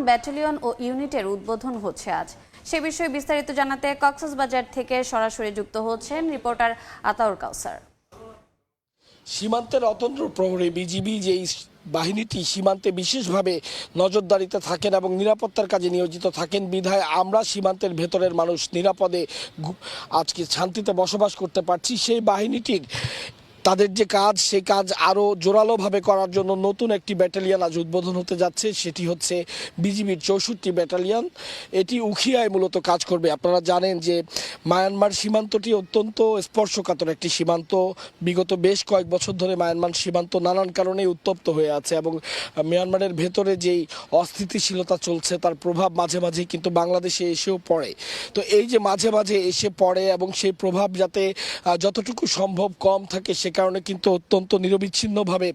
Battalion ও ইউনিটের উদ্বোধন হচ্ছে আজ। সে বিষয়ে বিস্তারিত জানাতে কক্সবাজার থেকে সরাসরি যুক্ত হচ্ছেন রিপোর্টার আতাউর কাউসার। সীমান্তের অতন্ত্র প্রহরী বিজিবি যেই বাহিনীটি সীমান্তে বিশেষভাবে নজরদারিতে থাকেন এবং নিরাপত্তার কাজে নিয়োজিত থাকেন বিধায় আমরা সীমান্তের ভেতরের মানুষ নিরাপদে আজকে শান্তিতে বসবাস করতে পারছি। সেই বাহিনীটির তাদের যে কাজ সেই কাজ আরও জোরালোভাবে করার জন্য নতুন একটি ব্যাটালিয়ন আজ উদ্বোধন হতে যাচ্ছে। সেটি হচ্ছে বিজিবির 64 ব্যাটালিয়ন। এটি উখিয়ায় মূলত কাজ করবে। আপনারা জানেন যে মায়ানমার সীমান্তটি অত্যন্ত স্পর্শকাতর একটি সীমান্ত। বিগত বেশ কয়েক বছর ধরে মায়ানমার সীমান্ত নানান কারণে উত্তপ্ত হয়ে আছে এবং মিয়ানমারের ভেতরে যেই অস্থিতিশীলতা চলছে তার প্রভাব মাঝে মাঝে কিন্তু বাংলাদেশে এসেও পড়ে। তো এই যে মাঝে মাঝে এসে পড়ে এবং সেই প্রভাব যাতে যতটুকু সম্ভব কম থাকে সে কারণে কিন্তু অত্যন্ত নিরবিচ্ছিন্নভাবে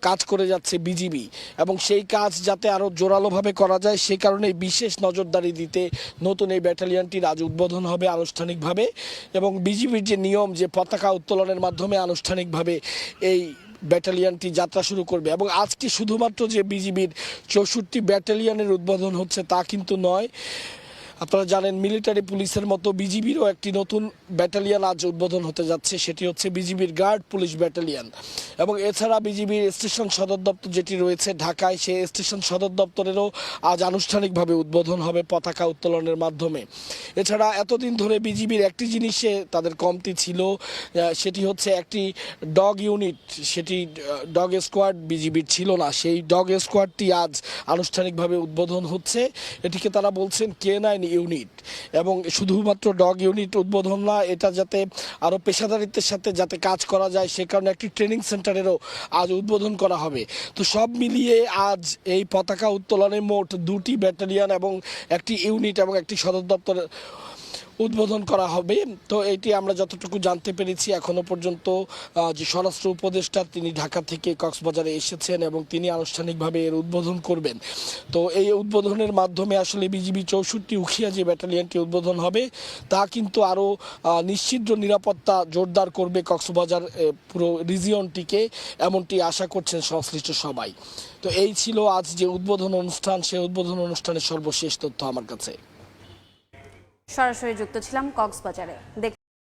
কাজ করে যাচ্ছে বিজিবি এবং সেই কাজ যাতে আরও জোরালোভাবে করা যায় সে কারণে বিশেষ নজরদারি দিতে নতুন এই ব্যাটালিয়নটির আজ উদ্বোধন হবে আনুষ্ঠানিকভাবে। এবং বিজিবির যে নিয়ম যে পতাকা উত্তোলনের মাধ্যমে আনুষ্ঠানিকভাবে এই ব্যাটালিয়নটি যাত্রা শুরু করবে। এবং আজকে শুধুমাত্র যে বিজিবির 64 ব্যাটালিয়নের উদ্বোধন হচ্ছে তা কিন্তু নয়। আপনারা জানেন মিলিটারি পুলিশের মতো বিজিবিরও একটি নতুন ব্যাটালিয়ন আজ উদ্বোধন হতে যাচ্ছে। সেটি হচ্ছে বিজিবির গার্ড পুলিশ ব্যাটালিয়ন। এবং এছাড়া বিজিবির স্টেশন সদর দপ্তর যেটি রয়েছে ঢাকায়, সেই স্টেশন সদর দপ্তরেরও আজ আনুষ্ঠানিকভাবে উদ্বোধন হবে পতাকা উত্তোলনের মাধ্যমে। এছাড়া এতদিন ধরে বিজিবির একটি জিনিসে তাদের কমতি ছিল, সেটি হচ্ছে একটি ডগ ইউনিট, সেটি ডগ স্কোয়াড বিজিবির ছিল না। সেই ডগ স্কোয়াডটি আজ আনুষ্ঠানিকভাবে উদ্বোধন হচ্ছে। এটিকে তারা বলছেন K9 ইউনিট। এবং শুধুমাত্র ডগ ইউনিট উদ্বোধন না, এটা যাতে আরও পেশাদারিত্বের সাথে যাতে কাজ করা যায় সে কারণে একটি ট্রেনিং সেন্টারেরও আজ উদ্বোধন করা হবে। তো সব মিলিয়ে আজ এই পতাকা উত্তোলনে মোট 2টি ব্যাটালিয়ন এবং একটি ইউনিট এবং একটি সদর দপ্তর উদ্বোধন করা হবে। তো এটি আমরা যতটুকু জানতে পেরেছি এখনো পর্যন্ত যে স্বরাষ্ট্র উপদেষ্টা তিনি ঢাকা থেকে কক্সবাজারে এসেছেন এবং তিনি আনুষ্ঠানিকভাবে এর উদ্বোধন করবেন। তো এই উদ্বোধনের মাধ্যমে আসলে বিজিবি 64 উখিয়া যে ব্যাটালিয়নটি উদ্বোধন হবে তা কিন্তু আরও নিশ্চিদ্র নিরাপত্তা জোরদার করবে কক্সবাজার পুরো রিজিয়নটিকে, এমনটি আশা করছেন সংশ্লিষ্ট সবাই। তো এই ছিল আজ যে উদ্বোধন অনুষ্ঠান, সেই উদ্বোধন অনুষ্ঠানের সর্বশেষ তথ্য আমার কাছে। সরাসরি যুক্ত ছিলাম কক্সবাজারে।